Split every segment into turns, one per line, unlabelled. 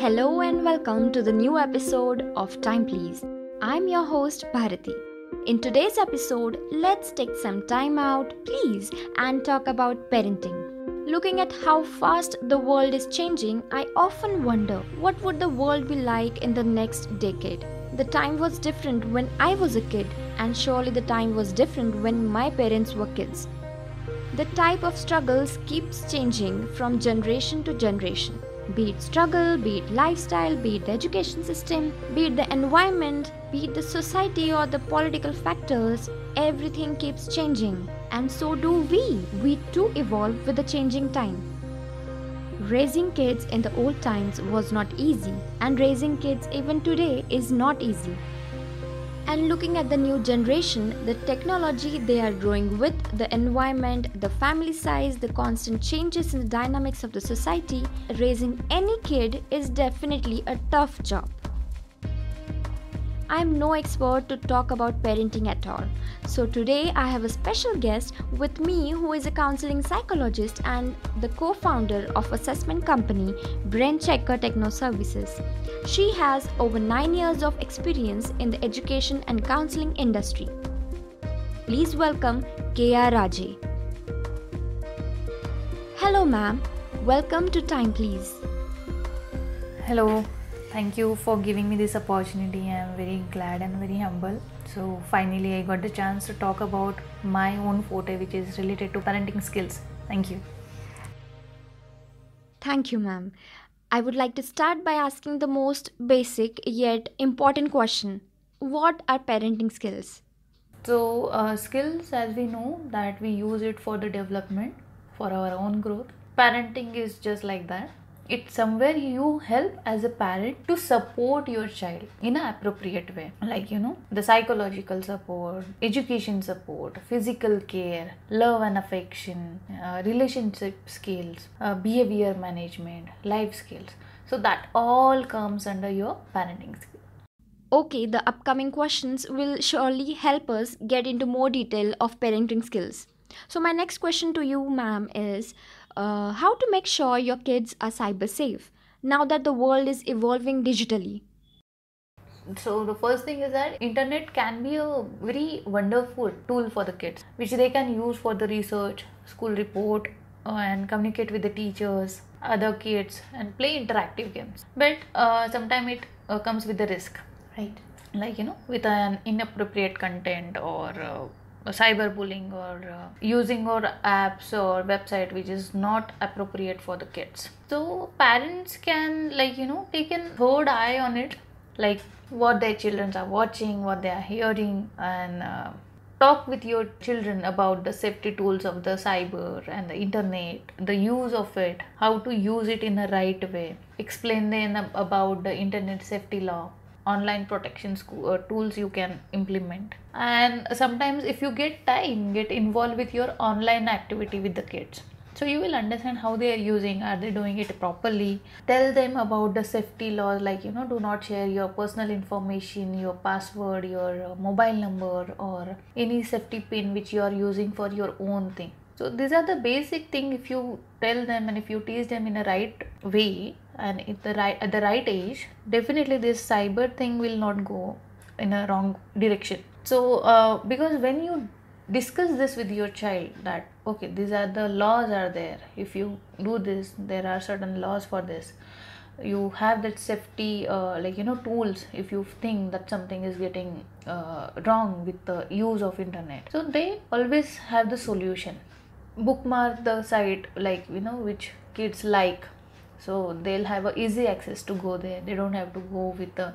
Hello and welcome to the new episode of Time Please. I'm your host Bharati. In today's episode, let's take some time out, please, and talk about parenting. Looking at how fast the world is changing, I often wonder what would the world be like in the next decade. The time was different when I was a kid, and surely the time was different when my parents were kids. The type of struggles keeps changing from generation to generation. Be it struggle, be it lifestyle, be it the education system, be it the environment, be it the society or the political factors, everything keeps changing. And so do we. We too evolve with the changing time. Raising kids in the old times was not easy, and raising kids even today is not easy. And looking at the new generation, the technology they are growing with, the environment, the family size, the constant changes in the dynamics of the society, raising any kid is definitely a tough job. I am no expert to talk about parenting at all. So today I have a special guest with me who is a counseling psychologist and the co-founder of assessment company Brain Checker Techno Services. She has over 9 years of experience in the education and counseling industry. Please welcome Keya Raje. Hello ma'am, welcome to Time Please.
Hello, thank you for giving me this opportunity. I am very glad and very humble. So finally I got the chance to talk about my own forte, which is related to parenting skills. Thank you.
Thank you ma'am. I would like to start by asking the most basic yet important question. What are parenting skills?
So skills, as we know, that we use it for the development, for our own growth. Parenting is just like that. It's somewhere you help as a parent to support your child in an appropriate way. Like, the psychological support, education support, physical care, love and affection, relationship skills, behavior management, life skills. So that all comes under your parenting skill.
Okay, the upcoming questions will surely help us get into more detail of parenting skills. So my next question to you, ma'am, is how to make sure your kids are cyber safe now that the world is evolving digitally.
So the first thing is that internet can be a very wonderful tool for the kids, which they can use for the research, school report, and communicate with the teachers, other kids, and play interactive games. But sometimes it comes with the risk, right? Like, with an inappropriate content or cyberbullying or using our apps or website which is not appropriate for the kids. So parents can take a third eye on it, like what their children are watching, what they are hearing, and talk with your children about the safety tools of the cyber and the internet, the use of it, how to use it in a right way. Explain them about the internet safety law, online protection tools you can implement. And sometimes if you get time, get involved with your online activity with the kids, so you will understand how they are using, are they doing it properly. Tell them about the safety laws, like do not share your personal information, your password, your mobile number, or any safety pin which you are using for your own thing. So these are the basic thing. If you tell them and if you teach them in a right way and at the right age, definitely this cyber thing will not go in a wrong direction. So because when you discuss this with your child, that okay, these are the laws are there, if you do this, there are certain laws for this, you have that safety tools if you think that something is getting wrong with the use of internet, so they always have the solution. Bookmark the site which kids like, so they'll have a easy access to go there. They don't have to go with the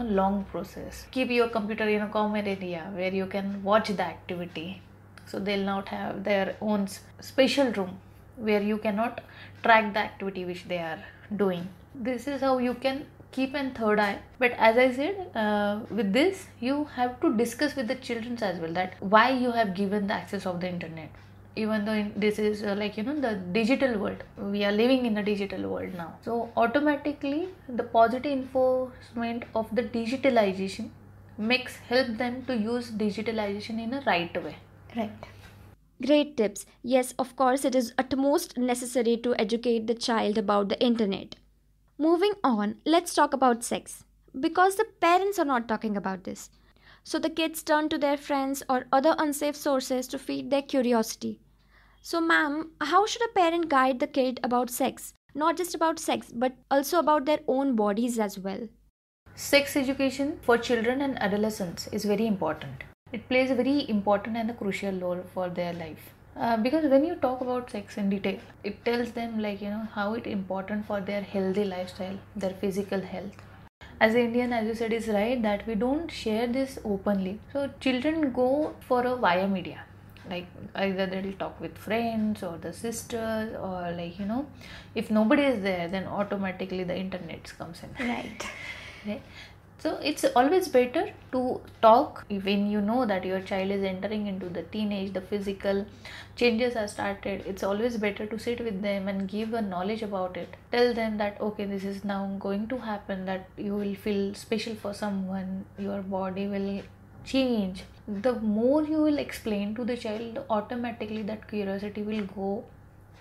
long process. Keep your computer in a common area where you can watch the activity, so they'll not have their own special room where you cannot track the activity which they are doing. This is how you can keep a third eye. But as I said, with this you have to discuss with the children as well, that why you have given the access of the internet. Even though this is the digital world, we are living in a digital world now, so automatically the positive enforcement of the digitalization help them to use digitalization in a right way, right?
Great tips. Yes, of course, it is utmost necessary to educate the child about the internet. Moving on, let's talk about sex. Because the parents are not talking about this. So the kids turn to their friends or other unsafe sources to feed their curiosity. So, ma'am, how should a parent guide the kid about sex? Not just about sex, but also about their own bodies as well.
Sex education for children and adolescents is very important. It plays a very important and a crucial role for their life. Because when you talk about sex in detail, it tells them how it important for their healthy lifestyle, their physical health. As an Indian, as you said, is right that we don't share this openly. So children go for a via media. Like either they'll talk with friends or the sisters, or if nobody is there, then automatically the internet comes in.
Right.
Right? So it's always better to talk when you know that your child is entering into the teenage, the physical changes are started. It's always better to sit with them and give a knowledge about it. Tell them that okay, this is now going to happen, that you will feel special for someone, your body will change. The more you will explain to the child, automatically that curiosity will go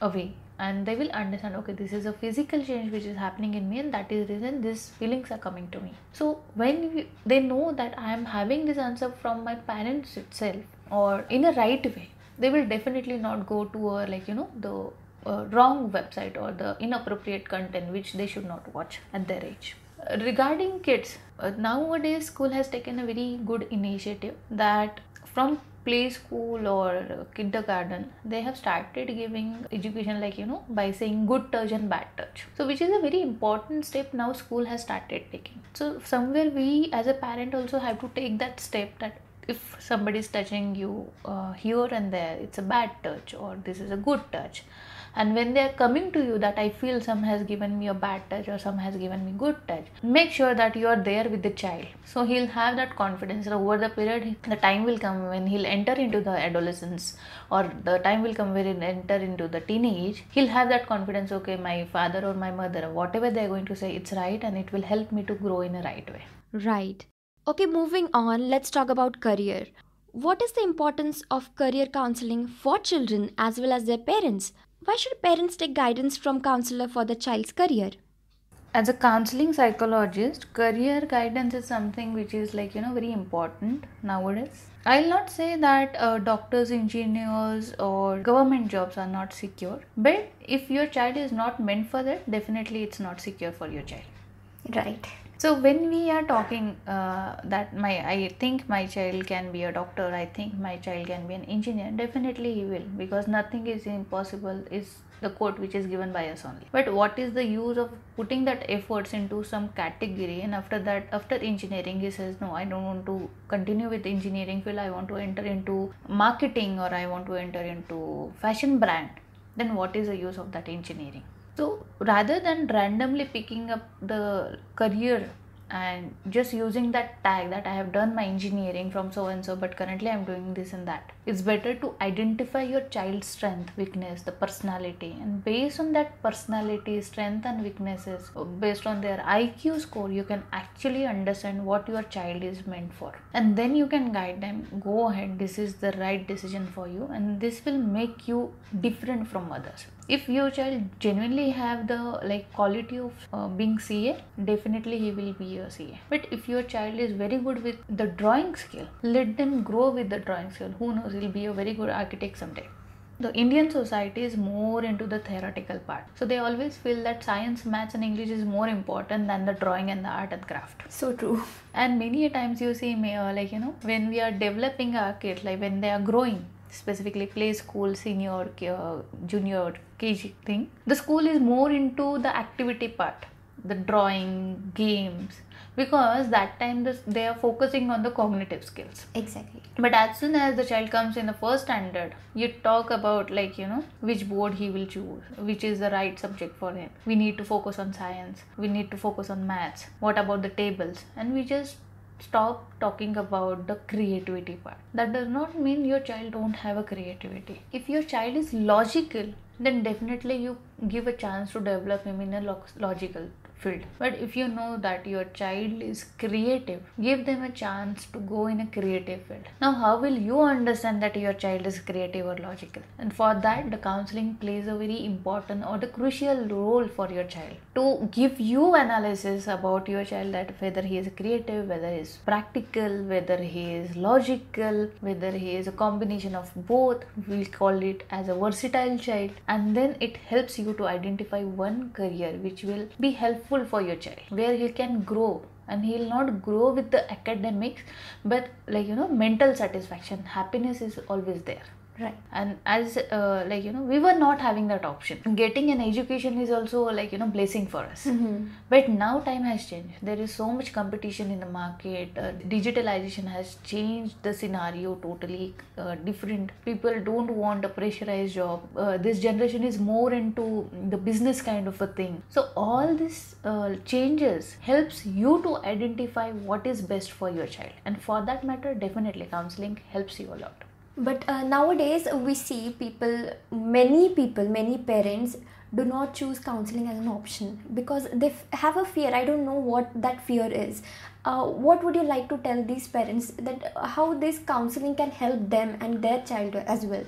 away, and they will understand, okay, this is a physical change which is happening in me, and that is the reason these feelings are coming to me. So when they know that I am having this answer from my parents itself, or in a right way, they will definitely not go to a the wrong website or the inappropriate content which they should not watch at their age. Regarding kids, nowadays school has taken a very good initiative that from play school or kindergarten they have started giving education by saying good touch and bad touch, so which is a very important step now school has started taking. So somewhere we as a parent also have to take that step, that if somebody is touching you here and there, it's a bad touch or this is a good touch. And when they are coming to you that I feel some has given me a bad touch or some has given me good touch, make sure that you are there with the child, so he'll have that confidence that over the period, the time will come when he'll enter into the adolescence, or the time will come when he'll enter into the teenage, he'll have that confidence, okay, my father or my mother, whatever they're going to say, it's right and it will help me to grow in a right way.
Right. Okay, moving on, let's talk about career. What is the importance of career counseling for children as well as their parents? Why should parents take guidance from counselor for the child's career?
As a counseling psychologist, career guidance is something which is very important nowadays. I'll not say that doctors, engineers or government jobs are not secure, but if your child is not meant for that, definitely it's not secure for your child.
Right.
So when we are talking I think my child can be a doctor, I think my child can be an engineer, definitely he will, because nothing is impossible is the quote which is given by us only. But what is the use of putting that efforts into some category, and after that, after engineering, he says no, I don't want to continue with engineering field, I want to enter into marketing or I want to enter into fashion brand, then what is the use of that engineering? So rather than randomly picking up the career and just using that tag that I have done my engineering from so and so, but currently I am doing this and that, it's better to identify your child's strength, weakness, the personality, and based on that personality, strength and weaknesses, based on their IQ score, you can actually understand what your child is meant for, and then you can guide them, go ahead, this is the right decision for you, and this will make you different from others. If your child genuinely have the quality of being CA, definitely he will be a CA. But if your child is very good with the drawing skill, let them grow with the drawing skill. Who knows, he'll be a very good architect someday. The Indian society is more into the theoretical part, so they always feel that science, maths and English is more important than the drawing and the art and craft.
So true.
And many a times you see when we are developing our kids, when they are growing, specifically play school, senior, junior, KG thing, the school is more into the activity part, the drawing, games, because that time they are focusing on the cognitive skills.
Exactly.
But as soon as the child comes in the first standard, you talk about which board he will choose, which is the right subject for him. We need to focus on science, we need to focus on maths, what about the tables, and we just stop talking about the creativity part. That does not mean your child don't have a creativity. If your child is logical, then definitely you give a chance to develop him in a logical field. But if you know that your child is creative, give them a chance to go in a creative field. Now how will you understand that your child is creative or logical? And for that, the counseling plays a very important or the crucial role for your child to give you analysis about your child, that whether he is creative, whether he is practical, whether he is logical, whether he is a combination of both. We'll call it as a versatile child. And then it helps you to identify one career which will be helpful for your child, where he can grow. And he'll not grow with the academics, but mental satisfaction, happiness is always there.
Right.
And as we were not having that option. Getting an education is also blessing for us. But now time has changed. There is so much competition in the market. Digitalization has changed the scenario totally different. People don't want a pressurized job. This generation is more into the business kind of a thing. So all this changes helps you to identify what is best for your child. And for that matter, definitely counseling helps you a lot.
But nowadays we see many parents do not choose counseling as an option because they have a fear. I don't know what that fear is. What would you like to tell these parents that how this counseling can help them and their child as well?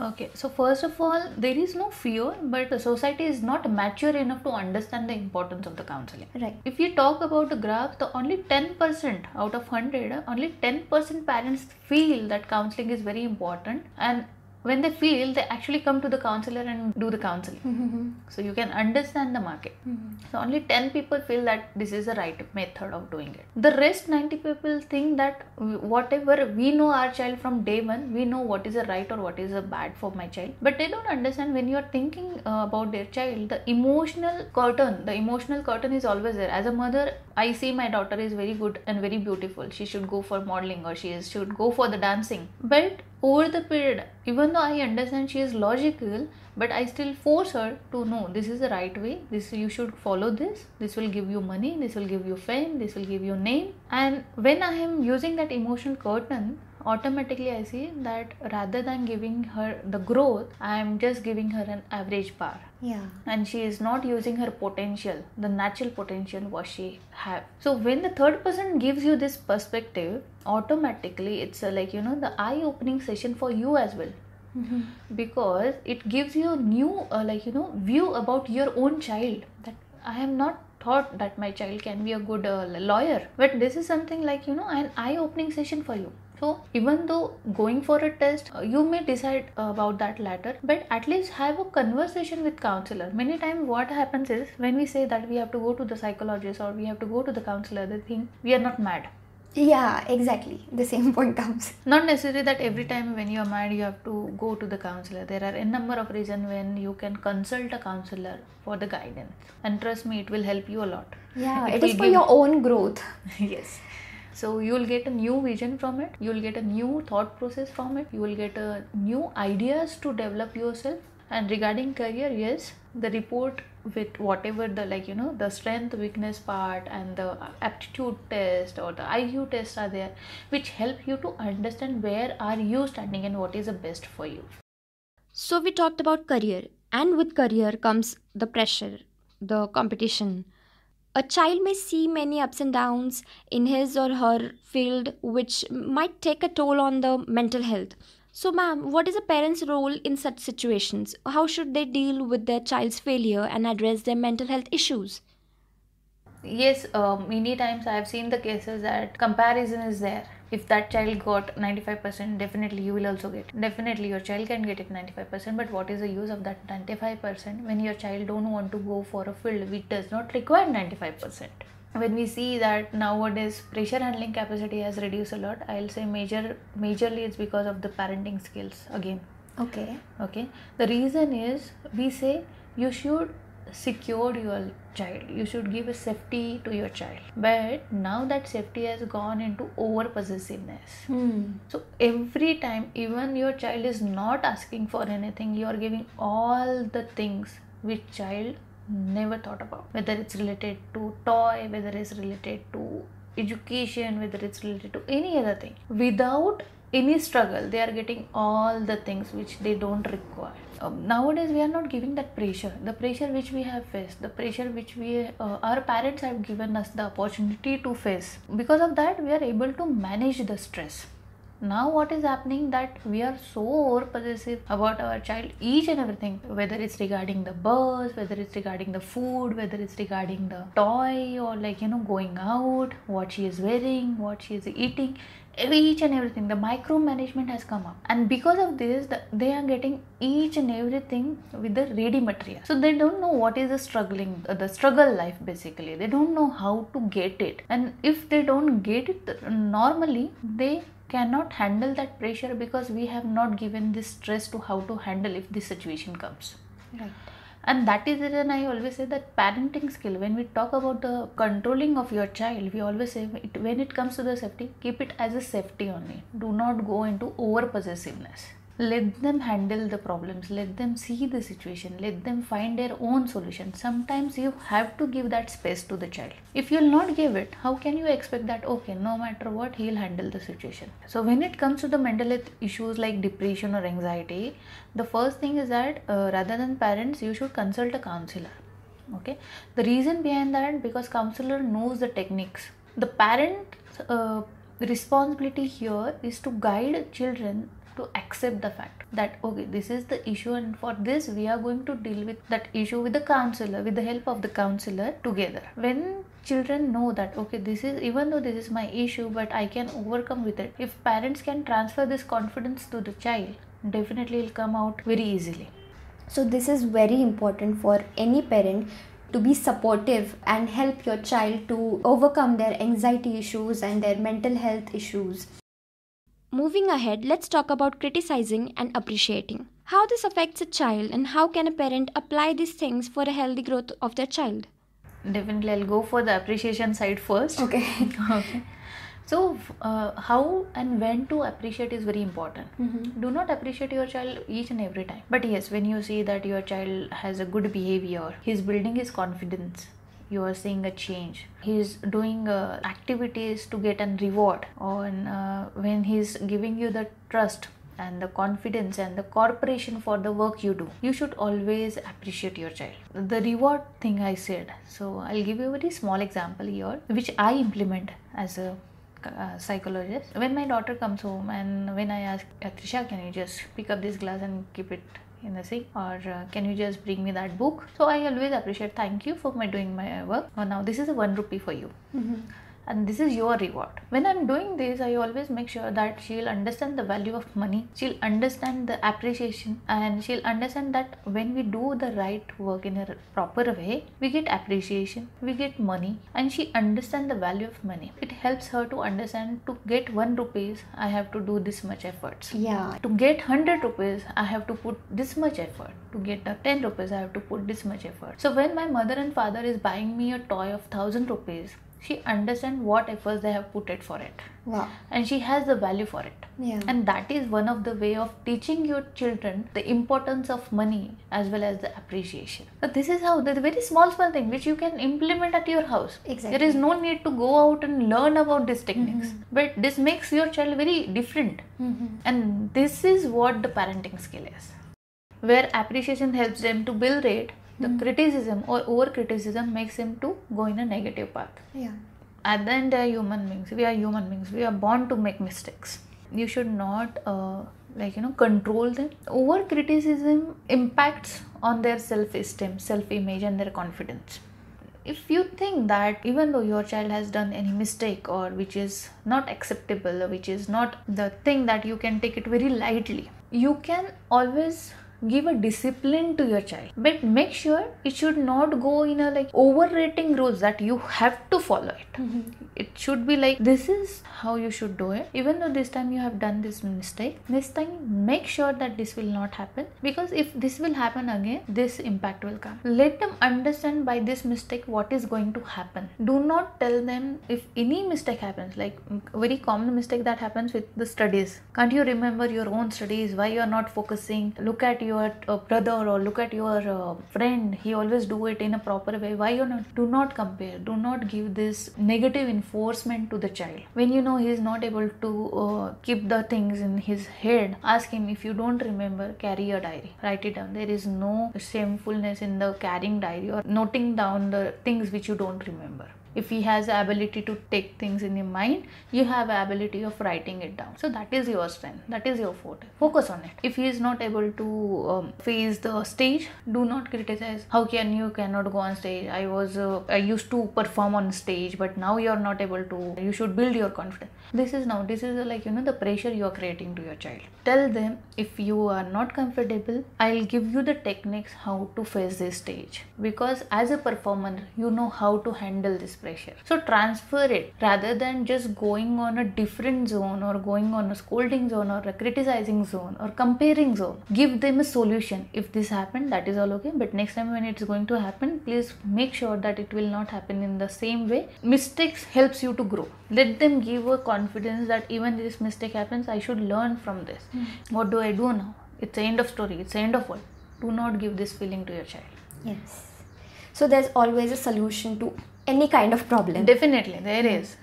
Okay, so first of all, there is no fear, but the society is not mature enough to understand the importance of the counseling.
Right.
If you talk about the graph, the only 10% out of 100, only 10% parents feel that counseling is very important, and when they feel, they actually come to the counselor and do the counseling. So you can understand the market. So only 10 people feel that this is the right method of doing it. The rest 90 people think that whatever we know our child from day one, we know what is a right or what is a bad for my child. But they don't understand when you are thinking about their child, the emotional curtain is always there. As a mother, I see my daughter is very good and very beautiful. She should go for modeling or should go for the dancing. But over the period, even though I understand she is logical, but I still force her to know this is the right way, this you should follow this will give you money, this will give you fame, this will give you name. And when I am using that emotional curtain, automatically I see that rather than giving her the growth, I am just giving her an average bar.
Yeah.
And she is not using her potential, the natural potential what she have. So when the third person gives you this perspective, automatically it's the eye-opening session for you as well. Because it gives you a new view about your own child, that I am not thought that my child can be a good lawyer, but this is something an eye-opening session for you. So even though going for a test, you may decide about that later, but at least have a conversation with counselor. Many times what happens is, when we say that we have to go to the psychologist or we have to go to the counselor, they think we are not mad.
Yeah, exactly. The same point comes.
Not necessarily that every time when you are mad you have to go to the counselor. There are a number of reasons when you can consult a counselor for the guidance. And trust me, it will help you a lot.
Yeah, it is for your own growth.
Yes. So you will get a new vision from it. You will get a new thought process from it. You will get a new ideas to develop yourself. And regarding career, yes, the report with whatever the the strength, weakness part and the aptitude test or the IQ test are there, which help you to understand where are you standing and what is the best for you.
So we talked about career, and with career comes the pressure, the competition. A child may see many ups and downs in his or her field, which might take a toll on the mental health. So, ma'am, what is a parent's role in such situations? How should they deal with their child's failure and address their mental health issues?
Yes, many times I have seen the cases that comparison is there. If that child got 95%, definitely you will also get. Definitely your child can get it 95%, but what is the use of that 95% when your child don't want to go for a field which does not require 95%? When we see that nowadays pressure handling capacity has reduced a lot, I'll say majorly it's because of the parenting skills again.
Okay.
The reason is, we say you should secure your child, you should give a safety to your child, but now that safety has gone into over possessiveness. So every time, even your child is not asking for anything, you are giving all the things which child never thought about, whether it's related to toy, whether it's related to education, whether it's related to any other thing, without any struggle, they are getting all the things which they don't require. Nowadays we are not giving that pressure, the pressure which we have faced, the pressure which our parents have given us the opportunity to face. Because of that, we are able to manage the stress. Now what is happening, that we are so over possessive about our child, each and everything, whether it's regarding the bus, whether it's regarding the food, whether it's regarding the toy, or going out, what she is wearing, what she is eating, each and everything. The micromanagement has come up, and because of this they are getting each and everything with the ready material. So they don't know what is the struggle life. Basically they don't know how to get it, and if they don't get it normally, they cannot handle that pressure, because we have not given this stress to how to handle if this situation comes.
Right.
And that is the reason I always say that parenting skill, when we talk about the controlling of your child, we always say when it comes to the safety, keep it as a safety only. Do not go into over possessiveness. Let them handle the problems, let them see the situation, let them find their own solution. Sometimes you have to give that space to the child. If you will not give it, how can you expect that, okay, no matter what, he will handle the situation? So when it comes to the mental health issues like depression or anxiety, the first thing is that rather than parents, you should consult a counselor. Okay, the reason behind that, because counselor knows the techniques. The parent responsibility here is to guide children to accept the fact that, okay, this is the issue, and for this we are going to deal with that issue with the counselor, with the help of the counselor together. When children know that, okay, this is, even though this is my issue, but I can overcome with it, if parents can transfer this confidence to the child, definitely it will come out very easily.
So this is very important for any parent, to be supportive and help your child to overcome their anxiety issues and their mental health issues. Moving ahead, let's talk about criticizing and appreciating. How this affects a child, and how can a parent apply these things for a healthy growth of their child?
Definitely, I'll go for the appreciation side first.
Okay.
Okay. So, how and when to appreciate is very important.
Mm-hmm.
Do not appreciate your child each and every time. But yes, when you see that your child has a good behavior, he's building his confidence, you are seeing a change, he's doing activities to get a reward, or when he's giving you the trust and the confidence and the cooperation for the work you do, you should always appreciate your child. The reward thing I said, so I'll give you a very small example here, which I implement as a psychologist. When my daughter comes home and when I ask, Trisha, can you just pick up this glass and keep it in the sink, or can you just bring me that book? So I always appreciate, thank you for doing my work. Now this is a 1 rupee for you.
Mm-hmm.
And this is your reward. When I'm doing this, I always make sure that she'll understand the value of money, she'll understand the appreciation, and she'll understand that when we do the right work in a proper way, we get appreciation, we get money, and she understands the value of money. It helps her to understand, to get 1 rupees, I have to do this much efforts.
Yeah.
To get 100 rupees, I have to put this much effort. To get 10 rupees, I have to put this much effort. So when my mother and father is buying me a toy of 1000 rupees, she understands what efforts they have put it for it.
Wow.
And she has the value for it.
Yeah.
And that is one of the way of teaching your children the importance of money as well as the appreciation. But this is how, the very small thing which you can implement at your house.
Exactly.
There is no need to go out and learn about these techniques.
Mm-hmm.
But this makes your child very different.
Mm-hmm.
And this is what the parenting skill is, where appreciation helps them to build it. The criticism or over criticism makes him to go in a negative path.
Yeah.
At the end, they are human beings. We are human beings. We are born to make mistakes. You should not control them. Over criticism impacts on their self-esteem, self-image, and their confidence. If you think that even though your child has done any mistake, or which is not acceptable, or which is not the thing that you can take it very lightly, you can always give a discipline to your child, but make sure it should not go in a overrating rules that you have to follow it.
Mm-hmm.
It should be like, this is how you should do it. Even though this time you have done this mistake, next time make sure that this will not happen, because if this will happen again, this impact will come. Let them understand by this mistake what is going to happen. Do not tell them if any mistake happens, like a very common mistake that happens with the studies. Can't you remember your own studies? Why you are not focusing? Look at your brother or look at your friend, he always do it in a proper way. Why you not? Do not compare. Do not give this negative enforcement to the child. When you know he is not able to keep the things in his head, ask him, if you don't remember, carry a diary. Write it down. There is no shamefulness in the carrying diary or noting down the things which you don't remember. If he has the ability to take things in your mind, you have the ability of writing it down. So that is your strength. That is your forte. Focus on it. If he is not able to face the stage, do not criticize. How can you cannot go on stage? I used to perform on stage, but now you are not able to. You should build your confidence. This is like, the pressure you are creating to your child. Tell them, if you are not comfortable, I'll give you the techniques how to face this stage. Because as a performer, you know how to handle this pressure. So transfer it rather than just going on a different zone or going on a scolding zone or a criticizing zone or comparing zone. Give them a solution. If this happened, that is all okay. But next time when it's going to happen, please make sure that it will not happen in the same way. Mistakes helps you to grow. Let them give a confidence that even this mistake happens, I should learn from this. What do I do now? It's the end of story. It's the end of world. Do not give this feeling to your child.
Yes. So there's always a solution to any kind of problem.
Definitely, there is.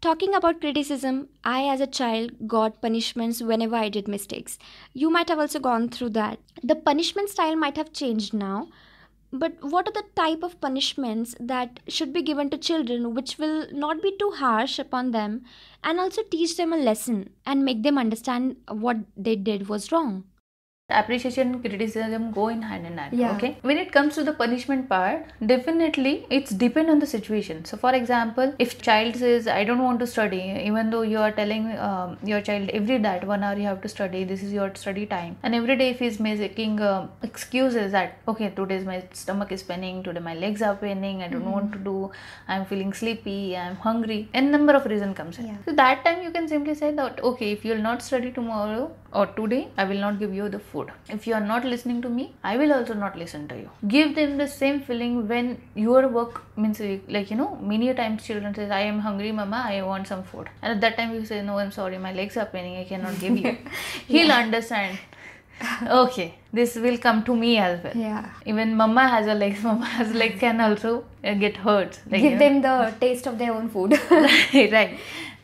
Talking about criticism, I as a child got punishments whenever I did mistakes. You might have also gone through that. The punishment style might have changed now, but what are the type of punishments that should be given to children which will not be too harsh upon them and also teach them a lesson and make them understand what they did was wrong?
Appreciation, criticism go in hand in hand.
Yeah.
Okay. When it comes to the punishment part, definitely it's depend on the situation. So, for example, if child says, "I don't want to study," even though you are telling your child every day 1 hour you have to study, this is your study time, and every day if he's making excuses that, okay, today my stomach is paining, today my legs are paining, I don't want to do, I'm feeling sleepy, I'm hungry, and number of reason comes in.
Yeah.
So that time you can simply say that, okay, if you will not study tomorrow or today, I will not give you the food. If you are not listening to me, I will also not listen to you. Give them the same feeling when your work means, like, many times children says, I am hungry, mama, I want some food. And at that time you say, no, I'm sorry, my legs are paining, I cannot give you. He'll understand. Okay, this will come to me as well.
Yeah.
Even mama has leg can also get hurt. Like,
Give them the taste of their own food.
right.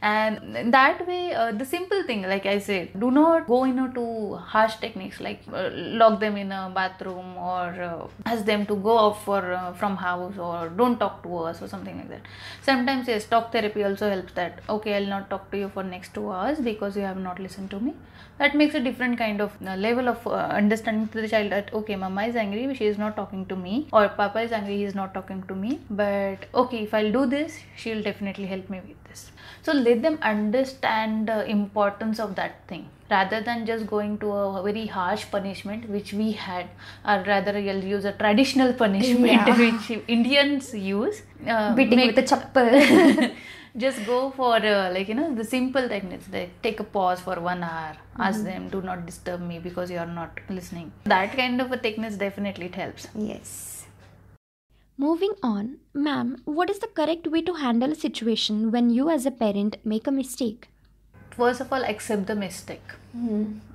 And that way, the simple thing, like I said, do not go into harsh techniques like lock them in a bathroom or ask them to go out from house or don't talk to us or something like that. Sometimes, yes, talk therapy also helps that. Okay, I'll not talk to you for next 2 hours because you have not listened to me. That makes a different kind of level of understanding to the child that, okay, mama is angry, she is not talking to me, or papa is angry, he is not talking to me, but okay, if I'll do this, she'll definitely help me with this. So let them understand the importance of that thing rather than just going to a very harsh punishment which we had, or rather you'll use a traditional punishment which Indians use.
Beating with a chappal.
Just go for the simple techniques, like take a pause for 1 hour, ask them, do not disturb me because you are not listening. That kind of a technique definitely it helps.
Yes. Moving on, ma'am, what is the correct way to handle a situation when you as a parent make a mistake?
First of all, accept the mistake.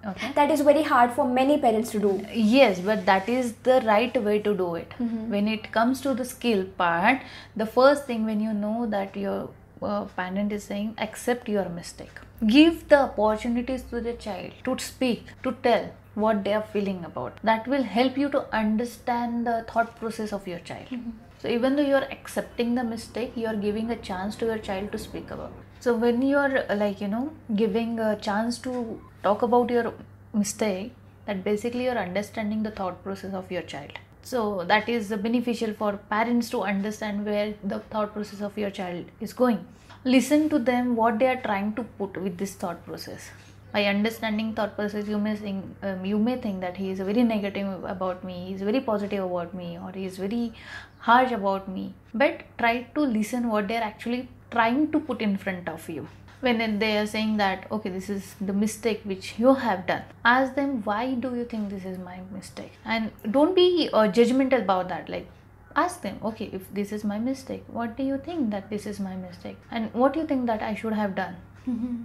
Okay.
That is very hard for many parents to do.
Yes, but that is the right way to do it. When it comes to the skill part, the first thing when you know that your parent is saying, accept your mistake. Give the opportunities to the child to speak, to tell what they are feeling about. That will help you to understand the thought process of your child. So even though you are accepting the mistake, you are giving a chance to your child to speak about. So when you are giving a chance to talk about your mistake, that basically you are understanding the thought process of your child. So that is beneficial for parents to understand where the thought process of your child is going. Listen to them, what they are trying to put with this thought process. By understanding thought process, you may think that he is very negative about me, he is very positive about me, or he is very harsh about me. But try to listen what they are actually trying to put in front of you. When they are saying that, okay, this is the mistake which you have done, ask them, why do you think this is my mistake? And don't be judgmental about that. Like, ask them, okay, if this is my mistake, what do you think that this is my mistake? And what do you think that I should have done?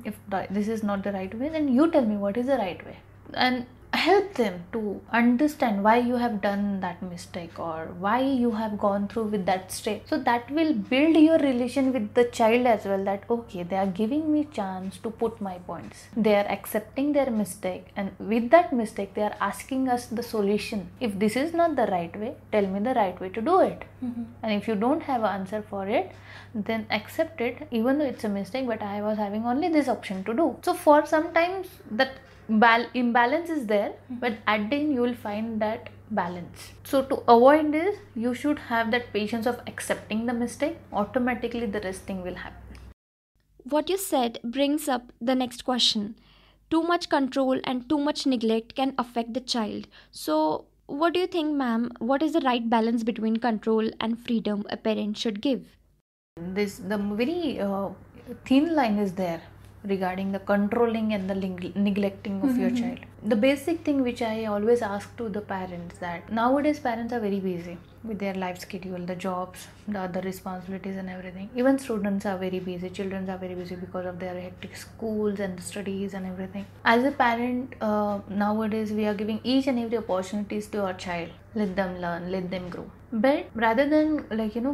If this is not the right way, then you tell me what is the right way. And help them to understand why you have done that mistake or why you have gone through with that step. So that will build your relation with the child as well, that okay, they are giving me chance to put my points, they are accepting their mistake, and with that mistake they are asking us the solution. If this is not the right way, tell me the right way to do it. And if you don't have an answer for it, then accept it, even though it's a mistake, but I was having only this option to do. So for sometimes that imbalance is there, but at the end you will find that balance. So to avoid this, you should have that patience of accepting the mistake. Automatically the rest thing will happen.
What you said brings up the next question. Too much control and too much neglect can affect the child. So, what do you think, ma'am? What is the right balance between control and freedom a parent should give?
The very thin line is there regarding the controlling and the neglecting of your child. The basic thing which I always ask to the parents, that nowadays parents are very busy with their life schedule, the jobs, the other responsibilities and everything. Even students are very busy, children are very busy because of their hectic schools and studies and everything. As a parent, nowadays we are giving each and every opportunities to our child. Let them learn, let them grow. But rather than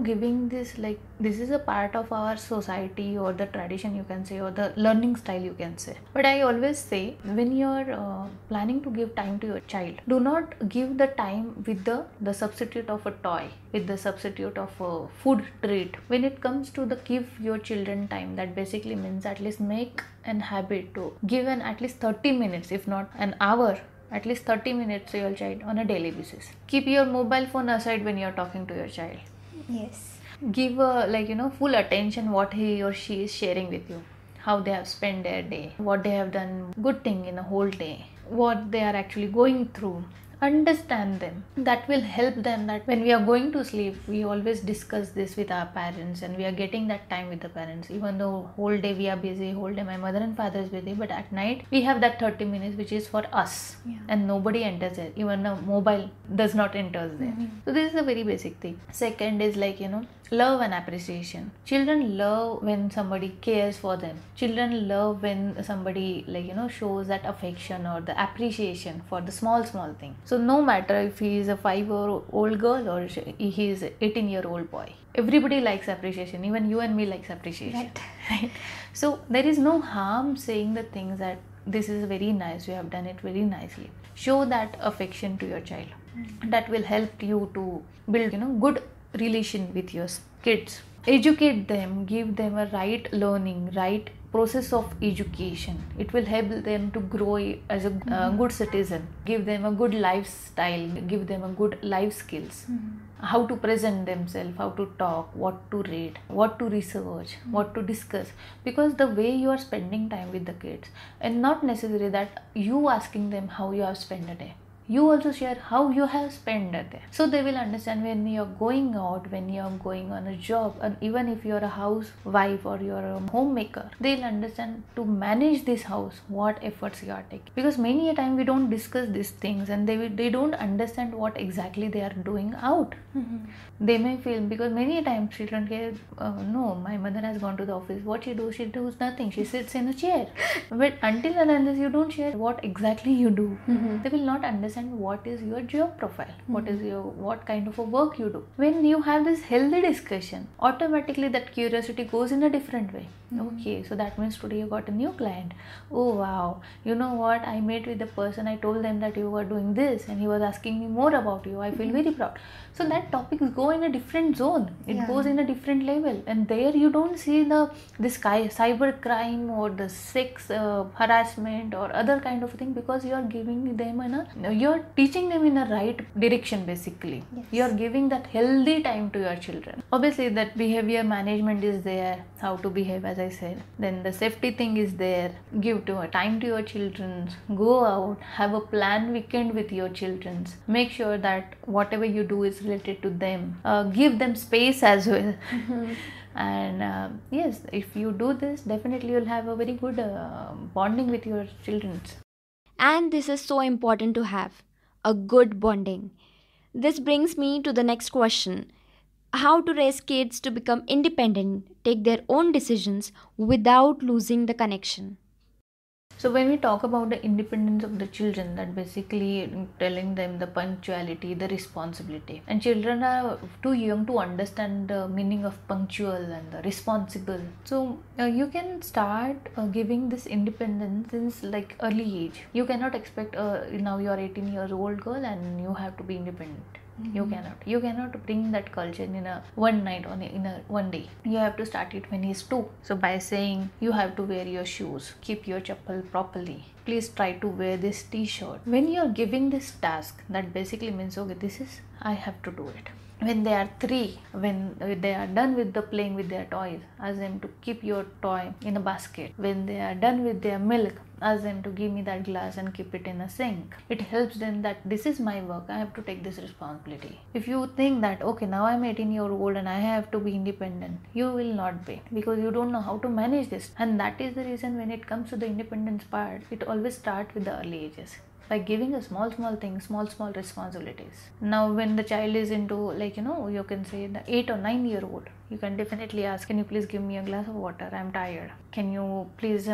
giving this, this is a part of our society or the tradition, you can say, or the learning style, you can say. But I always say, when you're planning to give time to your child, do not give the time with the substitute of a toy, with the substitute of a food treat. When it comes to the give your children time, that basically means at least make an habit to give at least 30 minutes, if not an hour, at least 30 minutes to your child on a daily basis. Keep your mobile phone aside when you're talking to your child.
Yes.
Give full attention what he or she is sharing with you, how they have spent their day, what they have done good thing in a whole day, what they are actually going through. Understand them. That will help them, that when we are going to sleep, we always discuss this with our parents and we are getting that time with the parents. Even though whole day we are busy, whole day my mother and father is busy, but at night we have that 30 minutes which is for us. And nobody enters there. Even a mobile does not enter there. So this is a very basic thing. Second is love and appreciation. Children love when somebody cares for them. Children love when somebody shows that affection or the appreciation for the small thing. So no matter if he is a 5-year-old girl or he is a 18-year-old boy, everybody likes appreciation. Even you and me likes appreciation. Right? So there is no harm saying the things that this is very nice, you have done it very nicely. Show that affection to your child. That will help you to build good relation with your kids. Educate them, give them a right learning, right process of education. It will help them to grow as a good citizen. Give them a good lifestyle, give them a good life skills. How to present themselves, how to talk, what to read, what to research, what to discuss. Because the way you are spending time with the kids, and not necessarily that you asking them how you have spent a day, you also share how you have spent a day. So they will understand when you are going out, when you are going on a job, and even if you are a housewife or you are a homemaker, they'll understand to manage this house, what efforts you are taking. Because many a time we don't discuss these things and they don't understand what exactly they are doing out. They may feel, because many a times children say, no, my mother has gone to the office, what she does nothing, she sits in a chair. But until and unless you don't share what exactly you do, they will not understand what is your job profile, what kind of a work you do. When you have this healthy discussion, automatically that curiosity goes in a different way. Okay, so that means today you got a new client. Oh wow, you know what, I met with the person, I told them that you were doing this and he was asking me more about you, I feel very proud. So that topics go in a different zone, it goes in a different level, and there you don't see this cyber crime or the sex harassment or other kind of thing, because you are giving them you're teaching them in a right direction. Basically you're giving that healthy time to your children. Obviously that behavior management is there, how to behave, as I said. Then the safety thing is there. Give time to your children, go out, have a planned weekend with your children, make sure that whatever you do is related to them, give them space as well. And yes, if you do this, definitely you'll have a very good bonding with your children.
And this is so important to have a good bonding. This brings me to the next question. How to raise kids to become independent, take their own decisions without losing the connection?
So when we talk about the independence of the children, that basically telling them the punctuality, the responsibility, and children are too young to understand the meaning of punctual and the responsible. So you can start giving this independence since like early age. You cannot expect now you are 18 years old girl and you have to be independent. You cannot bring that culture in a one night or in a one day. You have to start it when he's 2. So by saying you have to wear your shoes, keep your chappal properly, please try to wear this t-shirt. When you're giving this task, that basically means okay, this is I have to do it. When they are 3, when they are done with the playing with their toys, ask them to keep your toy in a basket. When they are done with their milk, ask them to give me that glass and keep it in a sink. It helps them that this is my work, I have to take this responsibility. If you think that okay, now I'm 18-year-old and I have to be independent, you will not be, because you don't know how to manage this. And that is the reason when it comes to the independence part, it always starts with the early ages, by giving a small things, small responsibilities. Now when the child is into like you can say the 8 or 9-year-old, you can definitely ask, can you please give me a glass of water, I'm tired. Can you please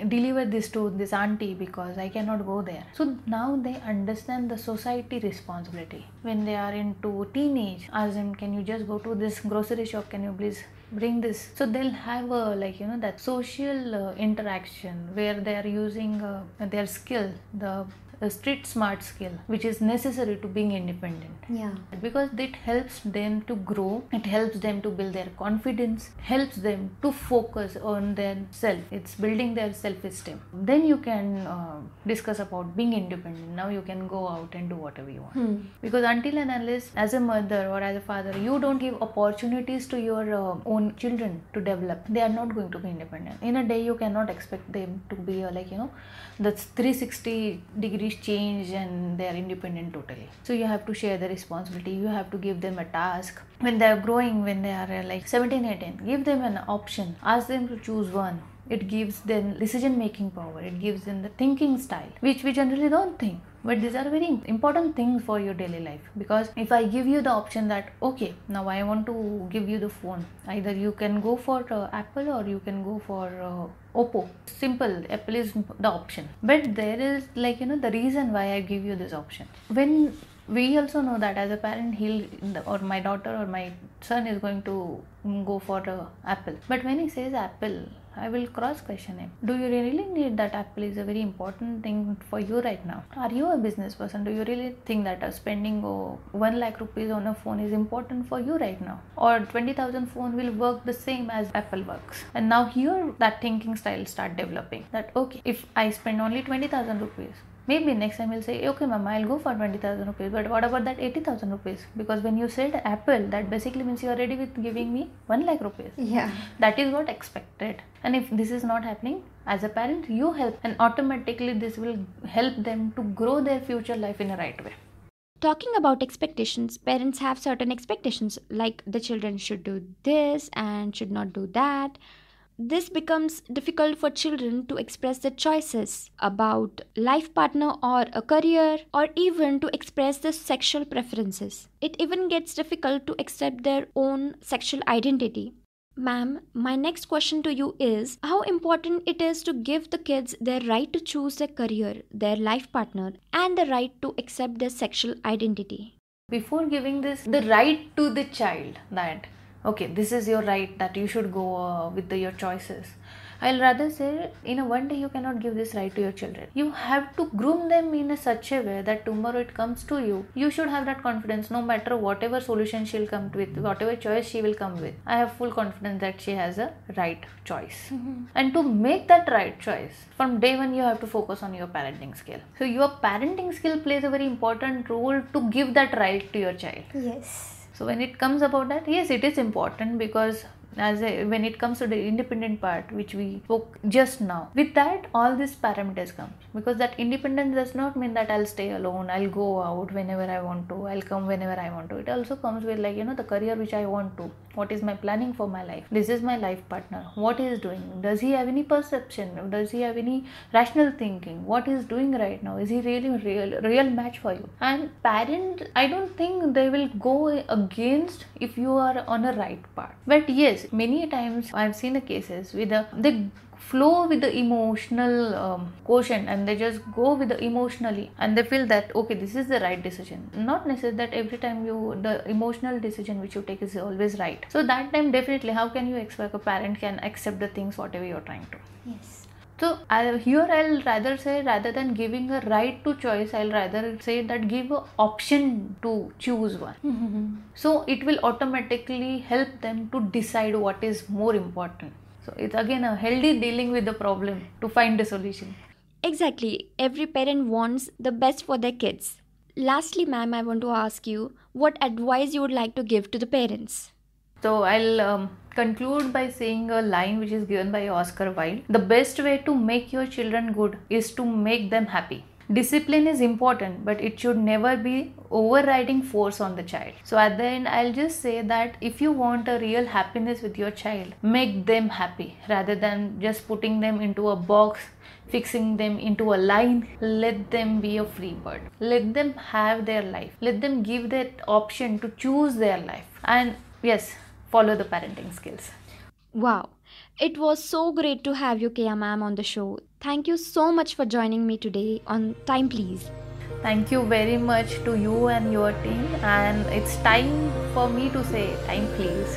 deliver this to this auntie because I cannot go there. So now they understand the society responsibility. When they are into teenage, ask them, can you just go to this grocery shop, can you please bring this. So they'll have a that social interaction where they are using their skill, the street smart skill, which is necessary to being independent. Because it helps them to grow, it helps them to build their confidence, helps them to focus on their self. It's building their self-esteem. Then you can discuss about being independent. Now you can go out and do whatever you want. Because until and unless as a mother or as a father you don't give opportunities to your own children to develop, they are not going to be independent. In a day you cannot expect them to be that's 360 degrees change and they are independent totally. So you have to share the responsibility, you have to give them a task. When they are growing, when they are like 17, 18, give them an option, ask them to choose one. It gives them decision making power, it gives them the thinking style, which we generally don't think. But these are very important things for your daily life. Because if I give you the option that okay, now I want to give you the phone, either you can go for Apple or you can go for Oppo. Simple, Apple is the option. But there is the reason why I give you this option. When we also know that as a parent, or my daughter or my son is going to go for Apple. But when he says Apple, I will cross question him. Do you really need that? Apple is a very important thing for you right now. Are you a business person? Do you really think that spending 1 lakh rupees on a phone is important for you right now? Or 20,000 phone will work the same as Apple works. And now here that thinking style start developing. That okay, if I spend only 20,000 rupees, maybe next time you'll say, okay mama, I'll go for 20,000 rupees, but what about that 80,000 rupees? Because when you said Apple, that basically means you are ready with giving me 1 lakh rupees. That is what expected. And if this is not happening, as a parent, you help, and automatically this will help them to grow their future life in a right way.
Talking about expectations, parents have certain expectations, like the children should do this and should not do that. This becomes difficult for children to express their choices about life partner or a career, or even to express their sexual preferences. It even gets difficult to accept their own sexual identity. Ma'am, my next question to you is how important it is to give the kids their right to choose their career, their life partner, and the right to accept their sexual identity.
Before giving this, the right to the child that okay, this is your right, that you should go with your choices. I'll rather say in a one day you cannot give this right to your children. You have to groom them in such a way that tomorrow it comes to you. You should have that confidence no matter whatever solution she'll come with, whatever choice she will come with. I have full confidence that she has a right choice. And to make that right choice, from day one you have to focus on your parenting skill. So your parenting skill plays a very important role to give that right to your child.
Yes.
So when it comes about that, yes, it is important, because when it comes to the independent part, which we spoke just now, with that all these parameters come, because that independence does not mean that I'll stay alone, I'll go out whenever I want to, I'll come whenever I want to. It also comes with the career which I want to, what is my planning for my life, this is my life partner, what he is doing, does he have any perception, does he have any rational thinking, what he is doing right now, is he really real match for you? And parent, I don't think they will go against if you are on a right path. But yes, yes, many times I've seen the cases with they flow with the emotional quotient, and they just go with the emotionally, and they feel that okay, this is the right decision. Not necessarily that every time the emotional decision which you take is always right. So that time, definitely, how can you expect a parent can accept the things whatever you're trying to?
Yes.
So here I'll rather say, rather than giving a right to choice, I'll rather say that give a option to choose one. So it will automatically help them to decide what is more important. So it's again a healthy dealing with the problem to find a solution.
Exactly. Every parent wants the best for their kids. Lastly, ma'am, I want to ask you what advice you would like to give to the parents.
So I'll conclude by saying a line which is given by Oscar Wilde. The best way to make your children good is to make them happy. Discipline is important, but it should never be overriding force on the child. So at the end, I'll just say that if you want a real happiness with your child, make them happy rather than just putting them into a box, fixing them into a line. Let them be a free bird. Let them have their life. Let them give that option to choose their life. And yes, follow the parenting skills.
Wow. It was so great to have you, Keya ma'am, on the show. Thank you so much for joining me today on Time Please.
Thank you very much to you and your team, and it's time for me to say time please.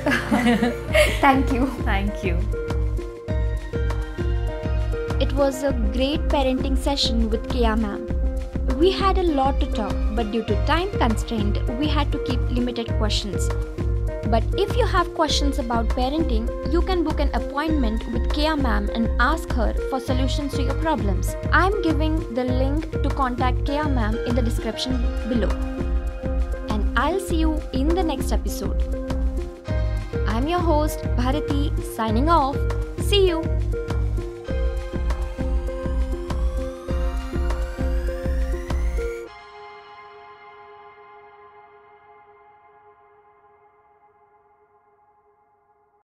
Thank you.
Thank you.
It was a great parenting session with Keya ma'am. We had a lot to talk, but due to time constraint, we had to keep limited questions. But if you have questions about parenting, you can book an appointment with Keya ma'am and ask her for solutions to your problems. I'm giving the link to contact Keya ma'am in the description below. And I'll see you in the next episode. I'm your host, Bharati, signing off. See you.